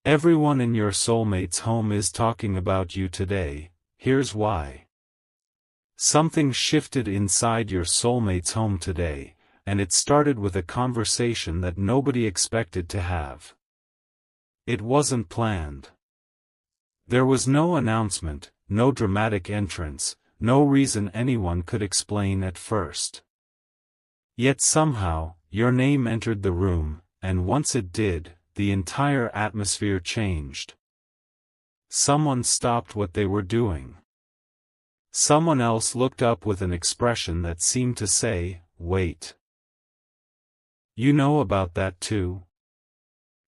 Everyone in your soulmate's home is talking about you today. Here's why. Something shifted inside your soulmate's home today, and it started with a conversation that nobody expected to have. It wasn't planned. There was no announcement, no dramatic entrance, no reason anyone could explain at first. Yet somehow, your name entered the room, and once it did, the entire atmosphere changed. Someone stopped what they were doing. Someone else looked up with an expression that seemed to say, "Wait. You know about that too?"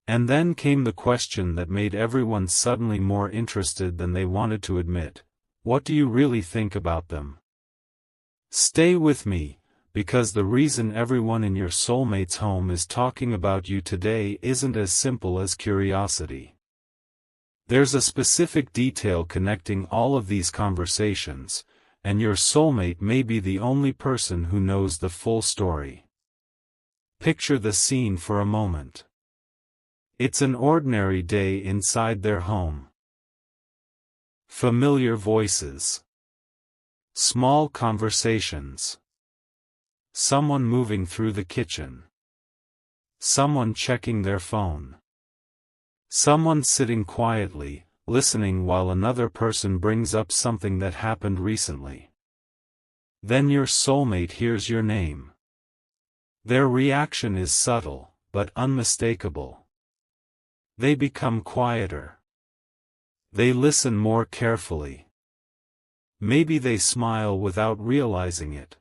And then came the question that made everyone suddenly more interested than they wanted to admit. What do you really think about them? Stay with me, because the reason everyone in your soulmate's home is talking about you today isn't as simple as curiosity. There's a specific detail connecting all of these conversations, and your soulmate may be the only person who knows the full story. Picture the scene for a moment. It's an ordinary day inside their home. Familiar voices. Small conversations. Someone moving through the kitchen. Someone checking their phone. Someone sitting quietly, listening while another person brings up something that happened recently. Then your soulmate hears your name. Their reaction is subtle, but unmistakable. They become quieter. They listen more carefully. Maybe they smile without realizing it.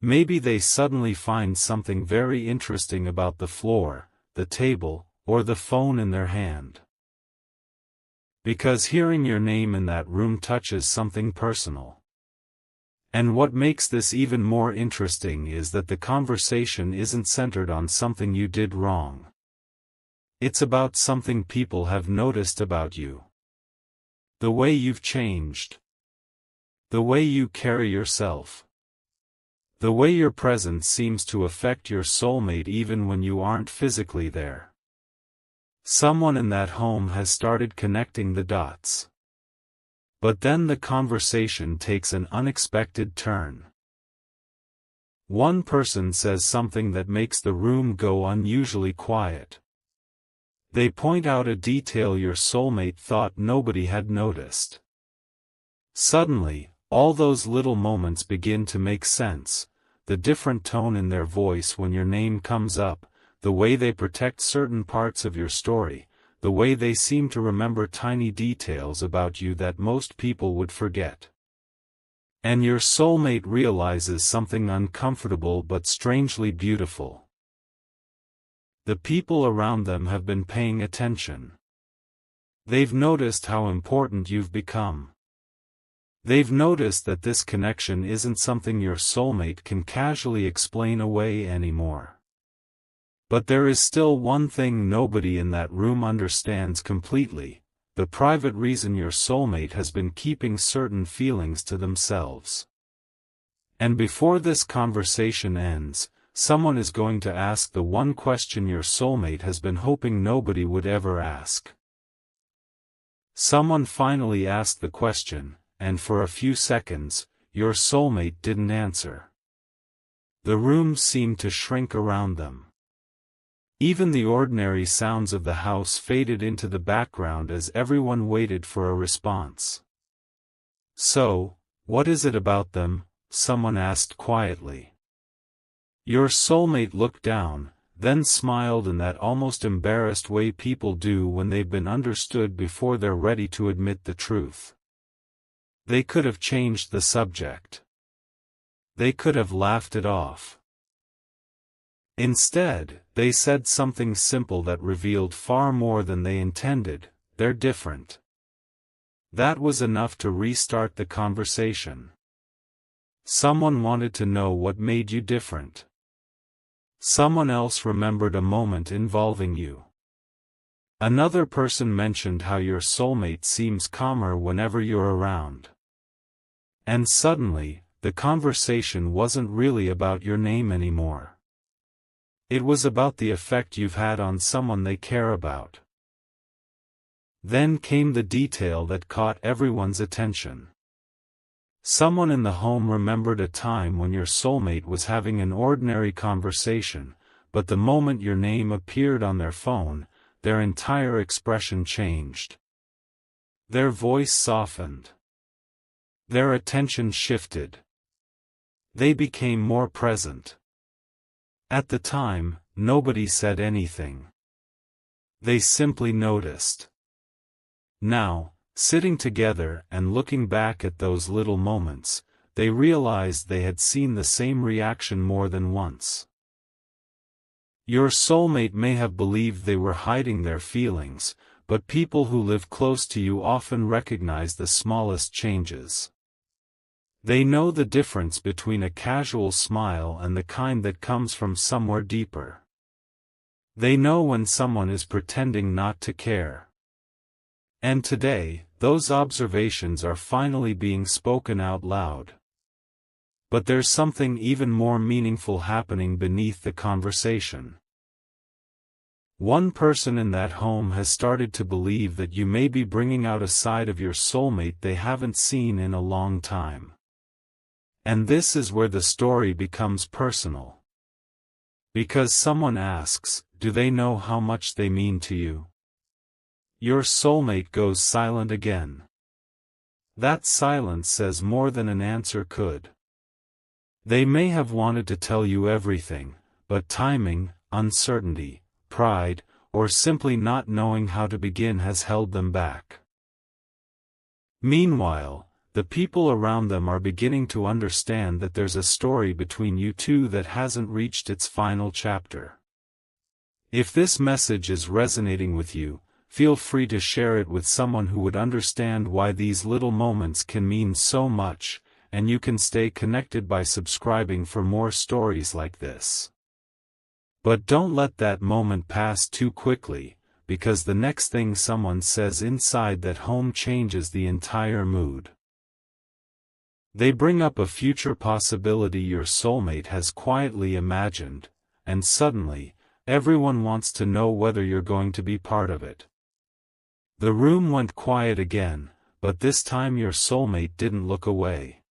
Maybe they suddenly find something very interesting about the floor, the table, or the phone in their hand. Because hearing your name in that room touches something personal. And what makes this even more interesting is that the conversation isn't centered on something you did wrong. It's about something people have noticed about you. The way you've changed. The way you carry yourself. The way your presence seems to affect your soulmate even when you aren't physically there. Someone in that home has started connecting the dots. But then the conversation takes an unexpected turn. One person says something that makes the room go unusually quiet. They point out a detail your soulmate thought nobody had noticed. Suddenly, all those little moments begin to make sense, the different tone in their voice when your name comes up, the way they protect certain parts of your story, the way they seem to remember tiny details about you that most people would forget. And your soulmate realizes something uncomfortable but strangely beautiful. The people around them have been paying attention. They've noticed how important you've become. They've noticed that this connection isn't something your soulmate can casually explain away anymore. But there is still one thing nobody in that room understands completely, the private reason your soulmate has been keeping certain feelings to themselves. And before this conversation ends, someone is going to ask the one question your soulmate has been hoping nobody would ever ask. Someone finally asked the question, and for a few seconds, your soulmate didn't answer. The room seemed to shrink around them. Even the ordinary sounds of the house faded into the background as everyone waited for a response. "So, what is it about them?" someone asked quietly. Your soulmate looked down, then smiled in that almost embarrassed way people do when they've been understood before they're ready to admit the truth. They could have changed the subject. They could have laughed it off. Instead, they said something simple that revealed far more than they intended: they're different. That was enough to restart the conversation. Someone wanted to know what made you different. Someone else remembered a moment involving you. Another person mentioned how your soulmate seems calmer whenever you're around. And suddenly, the conversation wasn't really about your name anymore. It was about the effect you've had on someone they care about. Then came the detail that caught everyone's attention. Someone in the home remembered a time when your soulmate was having an ordinary conversation, but the moment your name appeared on their phone, their entire expression changed. Their voice softened. Their attention shifted. They became more present. At the time, nobody said anything. They simply noticed. Now, sitting together and looking back at those little moments, they realized they had seen the same reaction more than once. Your soulmate may have believed they were hiding their feelings, but people who live close to you often recognize the smallest changes. They know the difference between a casual smile and the kind that comes from somewhere deeper. They know when someone is pretending not to care. And today, those observations are finally being spoken out loud. But there's something even more meaningful happening beneath the conversation. One person in that home has started to believe that you may be bringing out a side of your soulmate they haven't seen in a long time. And this is where the story becomes personal. Because someone asks, do they know how much they mean to you? Your soulmate goes silent again. That silence says more than an answer could. They may have wanted to tell you everything, but timing, uncertainty, pride, or simply not knowing how to begin has held them back. Meanwhile, the people around them are beginning to understand that there's a story between you two that hasn't reached its final chapter. If this message is resonating with you, feel free to share it with someone who would understand why these little moments can mean so much, and you can stay connected by subscribing for more stories like this. But don't let that moment pass too quickly, because the next thing someone says inside that home changes the entire mood. They bring up a future possibility your soulmate has quietly imagined, and suddenly, everyone wants to know whether you're going to be part of it. The room went quiet again, but this time your soulmate didn't look away.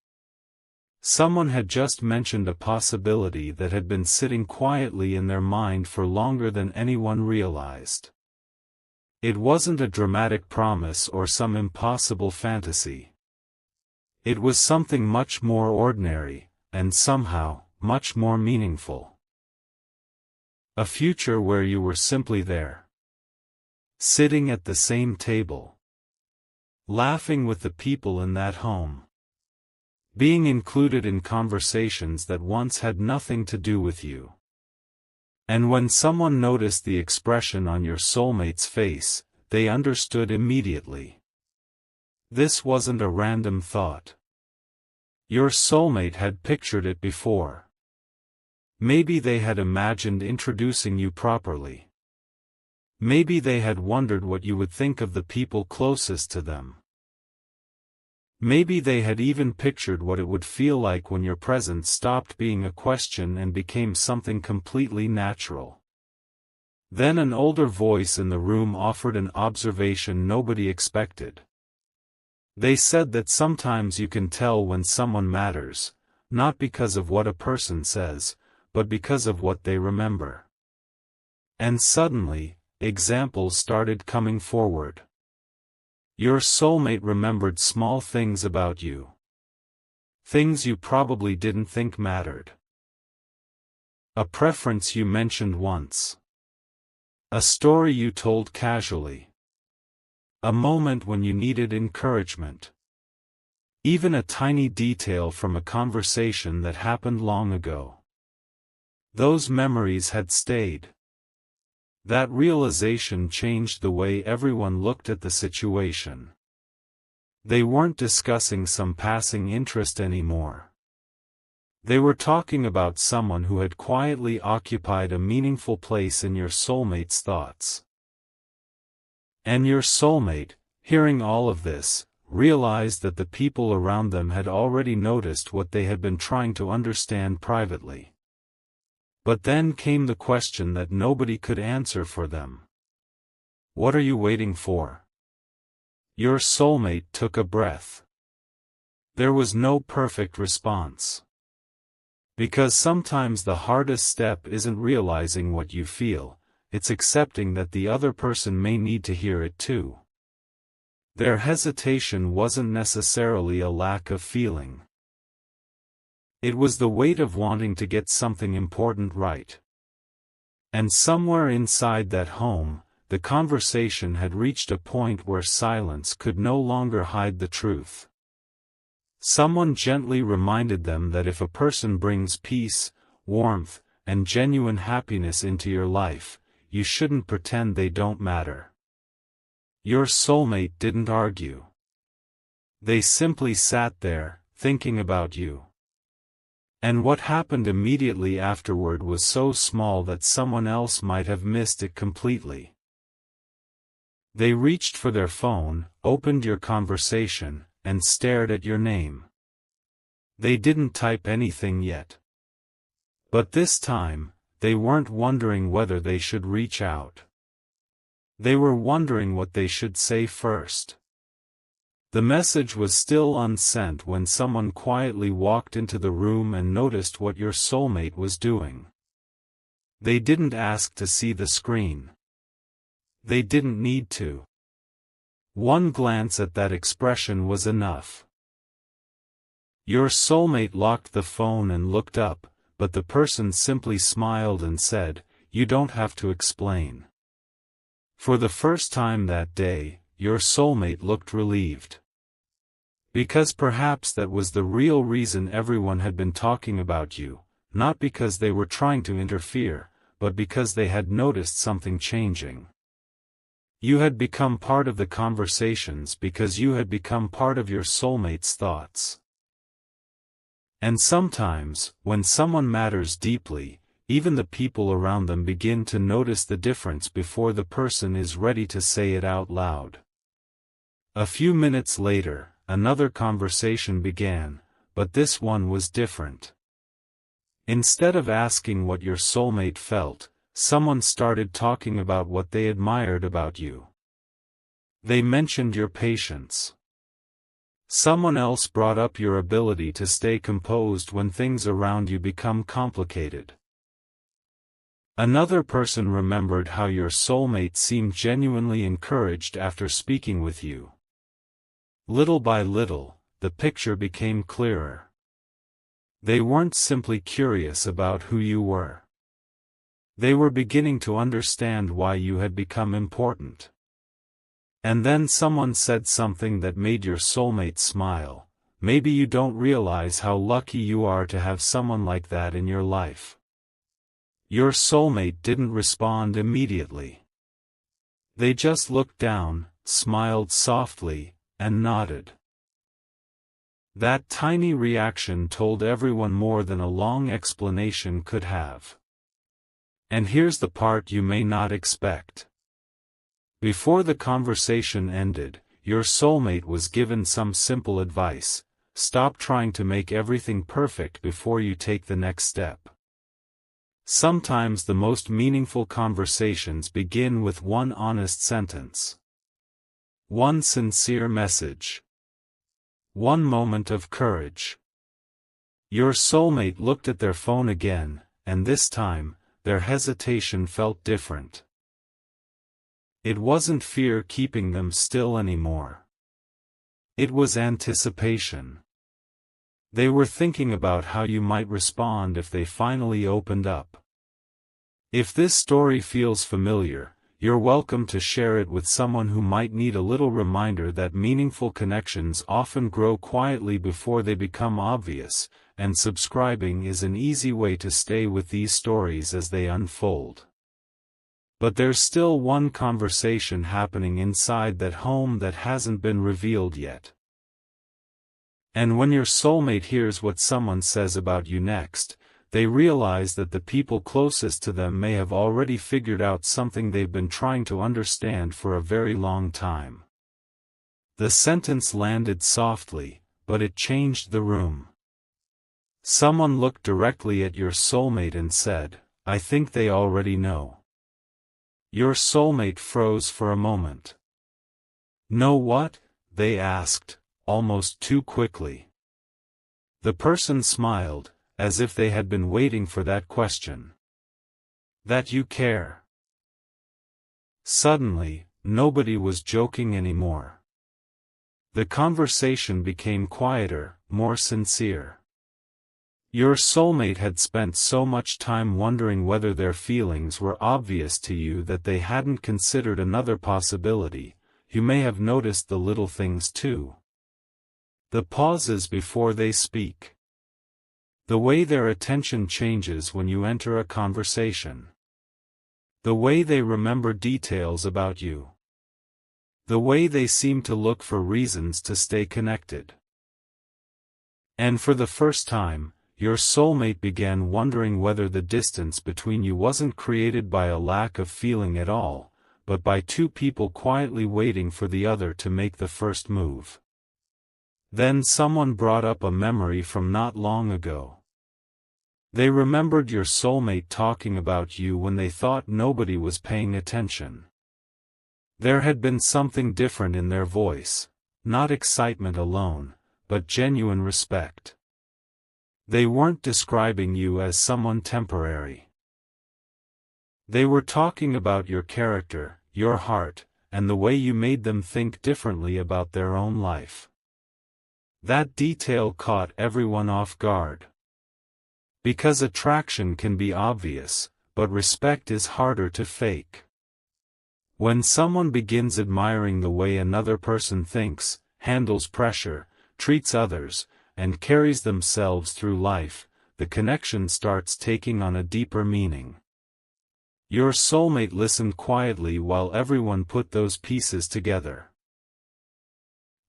Someone had just mentioned a possibility that had been sitting quietly in their mind for longer than anyone realized. It wasn't a dramatic promise or some impossible fantasy. It was something much more ordinary, and somehow, much more meaningful. A future where you were simply there. Sitting at the same table. Laughing with the people in that home. Being included in conversations that once had nothing to do with you. And when someone noticed the expression on your soulmate's face, they understood immediately. This wasn't a random thought. Your soulmate had pictured it before. Maybe they had imagined introducing you properly. Maybe they had wondered what you would think of the people closest to them. Maybe they had even pictured what it would feel like when your presence stopped being a question and became something completely natural. Then an older voice in the room offered an observation nobody expected. They said that sometimes you can tell when someone matters, not because of what a person says, but because of what they remember. And suddenly, examples started coming forward. Your soulmate remembered small things about you. Things you probably didn't think mattered. A preference you mentioned once. A story you told casually. A moment when you needed encouragement. Even a tiny detail from a conversation that happened long ago. Those memories had stayed. That realization changed the way everyone looked at the situation. They weren't discussing some passing interest anymore. They were talking about someone who had quietly occupied a meaningful place in your soulmate's thoughts. And your soulmate, hearing all of this, realized that the people around them had already noticed what they had been trying to understand privately. But then came the question that nobody could answer for them. What are you waiting for? Your soulmate took a breath. There was no perfect response. Because sometimes the hardest step isn't realizing what you feel, it's accepting that the other person may need to hear it too. Their hesitation wasn't necessarily a lack of feeling. It was the weight of wanting to get something important right. And somewhere inside that home, the conversation had reached a point where silence could no longer hide the truth. Someone gently reminded them that if a person brings peace, warmth, and genuine happiness into your life, you shouldn't pretend they don't matter. Your soulmate didn't argue. They simply sat there, thinking about you. And what happened immediately afterward was so small that someone else might have missed it completely. They reached for their phone, opened your conversation, and stared at your name. They didn't type anything yet. But this time, they weren't wondering whether they should reach out. They were wondering what they should say first. The message was still unsent when someone quietly walked into the room and noticed what your soulmate was doing. They didn't ask to see the screen. They didn't need to. One glance at that expression was enough. Your soulmate locked the phone and looked up, but the person simply smiled and said, "You don't have to explain." For the first time that day, your soulmate looked relieved. Because perhaps that was the real reason everyone had been talking about you, not because they were trying to interfere, but because they had noticed something changing. You had become part of the conversations because you had become part of your soulmate's thoughts. And sometimes, when someone matters deeply, even the people around them begin to notice the difference before the person is ready to say it out loud. A few minutes later, another conversation began, but this one was different. Instead of asking what your soulmate felt, someone started talking about what they admired about you. They mentioned your patience. Someone else brought up your ability to stay composed when things around you become complicated. Another person remembered how your soulmate seemed genuinely encouraged after speaking with you. Little by little, the picture became clearer. They weren't simply curious about who you were. They were beginning to understand why you had become important. And then someone said something that made your soulmate smile. Maybe you don't realize how lucky you are to have someone like that in your life. Your soulmate didn't respond immediately. They just looked down, smiled softly, and nodded. That tiny reaction told everyone more than a long explanation could have. And here's the part you may not expect. Before the conversation ended, your soulmate was given some simple advice: stop trying to make everything perfect before you take the next step. Sometimes the most meaningful conversations begin with one honest sentence. One sincere message. One moment of courage. Your soulmate looked at their phone again, and this time, their hesitation felt different. It wasn't fear keeping them still anymore. It was anticipation. They were thinking about how you might respond if they finally opened up. If this story feels familiar, you're welcome to share it with someone who might need a little reminder that meaningful connections often grow quietly before they become obvious, and subscribing is an easy way to stay with these stories as they unfold. But there's still one conversation happening inside that home that hasn't been revealed yet. And when your soulmate hears what someone says about you next, they realize that the people closest to them may have already figured out something they've been trying to understand for a very long time. The sentence landed softly, but it changed the room. Someone looked directly at your soulmate and said, "I think they already know." Your soulmate froze for a moment. "Know what?" they asked, almost too quickly. The person smiled, as if they had been waiting for that question. That you care. Suddenly, nobody was joking anymore. The conversation became quieter, more sincere. Your soulmate had spent so much time wondering whether their feelings were obvious to you that they hadn't considered another possibility. You may have noticed the little things too. The pauses before they speak. The way their attention changes when you enter a conversation. The way they remember details about you. The way they seem to look for reasons to stay connected. And for the first time, your soulmate began wondering whether the distance between you wasn't created by a lack of feeling at all, but by two people quietly waiting for the other to make the first move. Then someone brought up a memory from not long ago. They remembered your soulmate talking about you when they thought nobody was paying attention. There had been something different in their voice, not excitement alone, but genuine respect. They weren't describing you as someone temporary. They were talking about your character, your heart, and the way you made them think differently about their own life. That detail caught everyone off guard. Because attraction can be obvious, but respect is harder to fake. When someone begins admiring the way another person thinks, handles pressure, treats others, and carries themselves through life, the connection starts taking on a deeper meaning. Your soulmate listened quietly while everyone put those pieces together.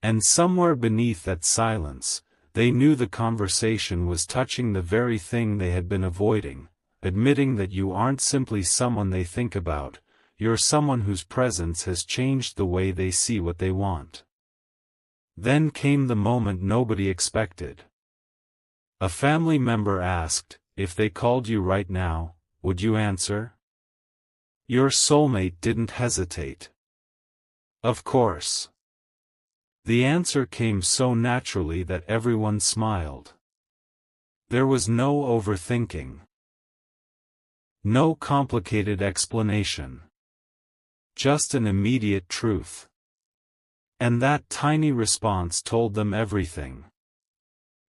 And somewhere beneath that silence, they knew the conversation was touching the very thing they had been avoiding, admitting that you aren't simply someone they think about, you're someone whose presence has changed the way they see what they want. Then came the moment nobody expected. A family member asked, if they called you right now, would you answer? Your soulmate didn't hesitate. Of course. The answer came so naturally that everyone smiled. There was no overthinking. No complicated explanation. Just an immediate truth. And that tiny response told them everything.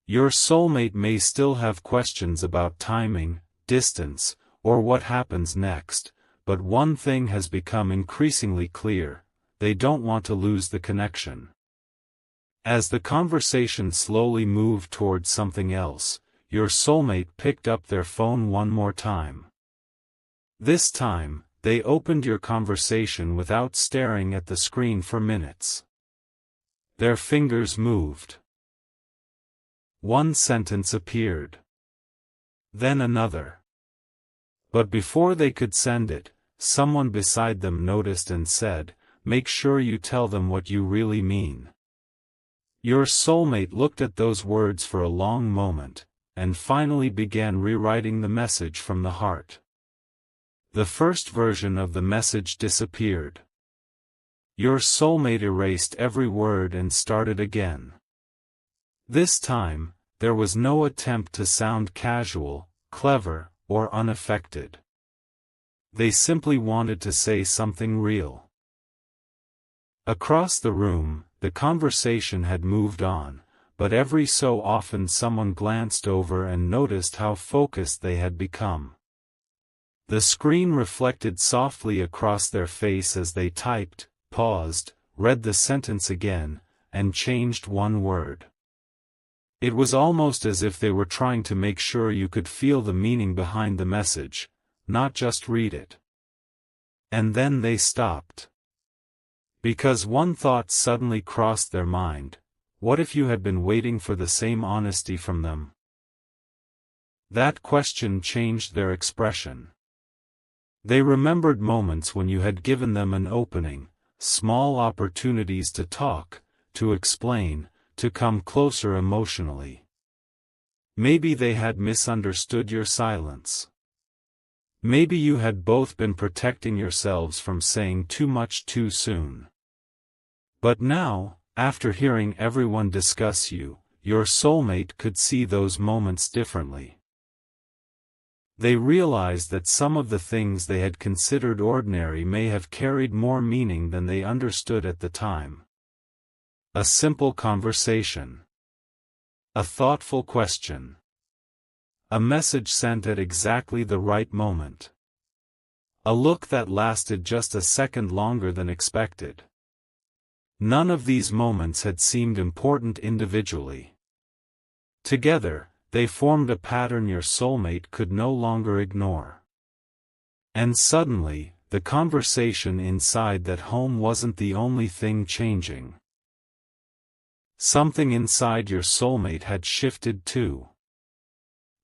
Your soulmate may still have questions about timing, distance, or what happens next, but one thing has become increasingly clear: they don't want to lose the connection. As the conversation slowly moved towards something else, your soulmate picked up their phone one more time. This time, they opened your conversation without staring at the screen for minutes. Their fingers moved. One sentence appeared. Then another. But before they could send it, someone beside them noticed and said, "Make sure you tell them what you really mean." Your soulmate looked at those words for a long moment, and finally began rewriting the message from the heart. The first version of the message disappeared. Your soulmate erased every word and started again. This time, there was no attempt to sound casual, clever, or unaffected. They simply wanted to say something real. Across the room, the conversation had moved on, but every so often someone glanced over and noticed how focused they had become. The screen reflected softly across their face as they typed, paused, read the sentence again, and changed one word. It was almost as if they were trying to make sure you could feel the meaning behind the message, not just read it. And then they stopped. Because one thought suddenly crossed their mind: what if you had been waiting for the same honesty from them? That question changed their expression. They remembered moments when you had given them an opening, small opportunities to talk, to explain, to come closer emotionally. Maybe they had misunderstood your silence. Maybe you had both been protecting yourselves from saying too much too soon. But now, After hearing everyone discuss you, your soulmate could see those moments differently. They realized that some of the things they had considered ordinary may have carried more meaning than they understood at the time. A simple conversation. A thoughtful question. A message sent at exactly the right moment. A look that lasted just a second longer than expected. None of these moments had seemed important individually. Together, they formed a pattern your soulmate could no longer ignore. And suddenly, the conversation inside that home wasn't the only thing changing. Something inside your soulmate had shifted too.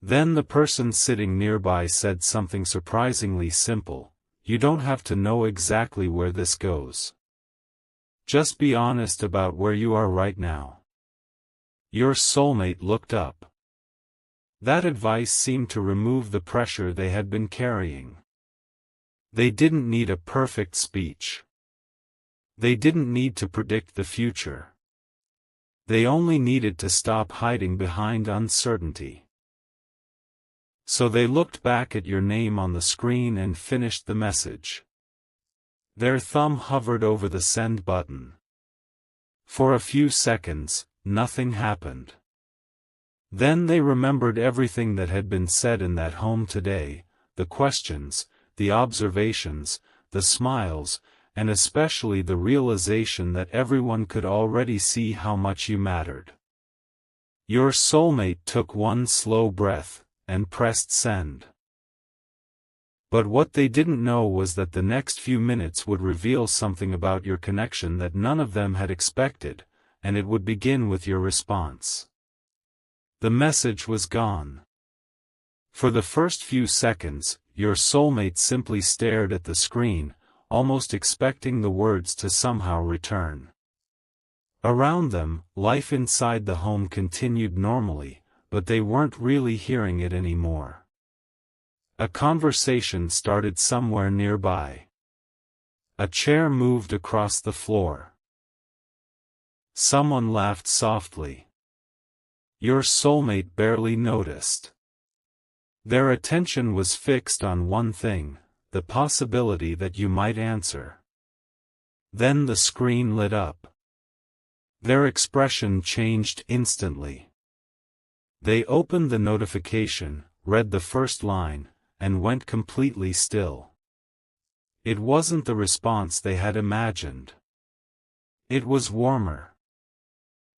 Then the person sitting nearby said something surprisingly simple: "You don't have to know exactly where this goes. Just be honest about where you are right now." Your soulmate looked up. That advice seemed to remove the pressure they had been carrying. They didn't need a perfect speech. They didn't need to predict the future. They only needed to stop hiding behind uncertainty. So they looked back at your name on the screen and finished the message. Their thumb hovered over the send button. For a few seconds, nothing happened. Then they remembered everything that had been said in that home today, the questions, the observations, the smiles, and especially the realization that everyone could already see how much you mattered. Your soulmate took one slow breath, and pressed send. But what they didn't know was that the next few minutes would reveal something about your connection that none of them had expected, and it would begin with your response. The message was gone. For the first few seconds, your soulmate simply stared at the screen, almost expecting the words to somehow return. Around them, life inside the home continued normally, but they weren't really hearing it anymore. A conversation started somewhere nearby. A chair moved across the floor. Someone laughed softly. Your soulmate barely noticed. Their attention was fixed on one thing: the possibility that you might answer. Then the screen lit up. Their expression changed instantly. They opened the notification, read the first line, and went completely still. It wasn't the response they had imagined. It was warmer.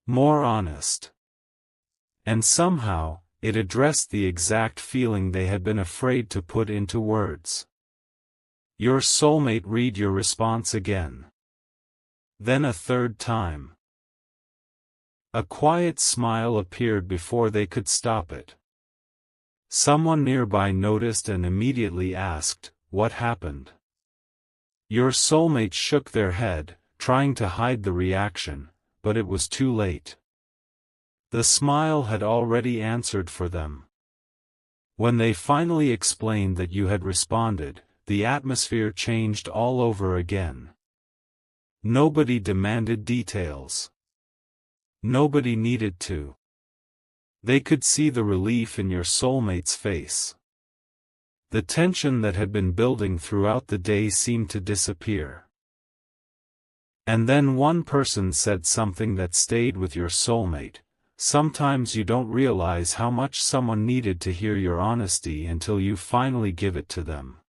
More honest. And somehow, it addressed the exact feeling they had been afraid to put into words. Your soulmate read your response again. Then a third time. A quiet smile appeared before they could stop it. Someone nearby noticed and immediately asked, "What happened?" Your soulmate shook their head, trying to hide the reaction, but it was too late. The smile had already answered for them. When they finally explained that you had responded, the atmosphere changed all over again. Nobody demanded details. Nobody needed to. They could see the relief in your soulmate's face. The tension that had been building throughout the day seemed to disappear. And then one person said something that stayed with your soulmate: "Sometimes you don't realize how much someone needed to hear your honesty until you finally give it to them."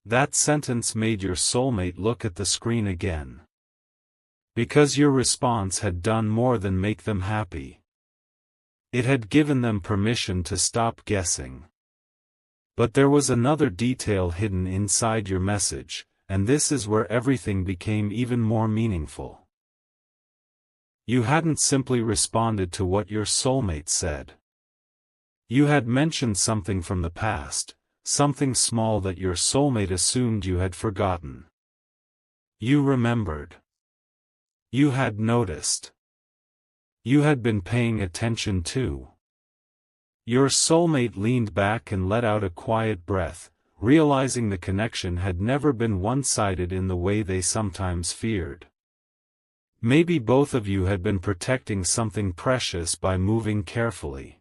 That sentence made your soulmate look at the screen again. Because your response had done more than make them happy. It had given them permission to stop guessing. But there was another detail hidden inside your message, and this is where everything became even more meaningful. You hadn't simply responded to what your soulmate said. You had mentioned something from the past, something small that your soulmate assumed you had forgotten. You remembered. You had noticed. You had been paying attention too. Your soulmate leaned back and let out a quiet breath, realizing the connection had never been one-sided in the way they sometimes feared. Maybe both of you had been protecting something precious by moving carefully.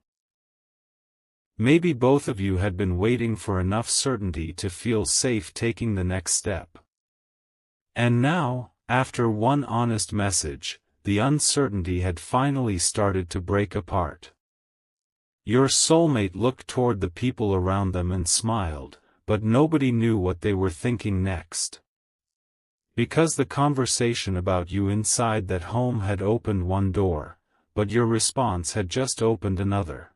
Maybe both of you had been waiting for enough certainty to feel safe taking the next step. And now, after one honest message, the uncertainty had finally started to break apart. Your soulmate looked toward the people around them and smiled, but nobody knew what they were thinking next. Because the conversation about you inside that home had opened one door, but your response had just opened another.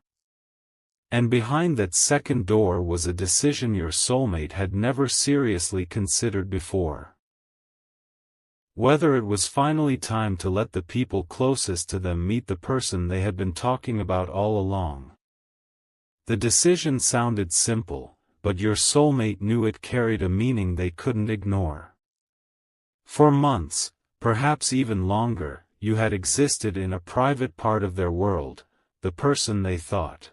And behind that second door was a decision your soulmate had never seriously considered before. Whether it was finally time to let the people closest to them meet the person they had been talking about all along. The decision sounded simple, but your soulmate knew it carried a meaning they couldn't ignore. For months, perhaps even longer, you had existed in a private part of their world, the person they thought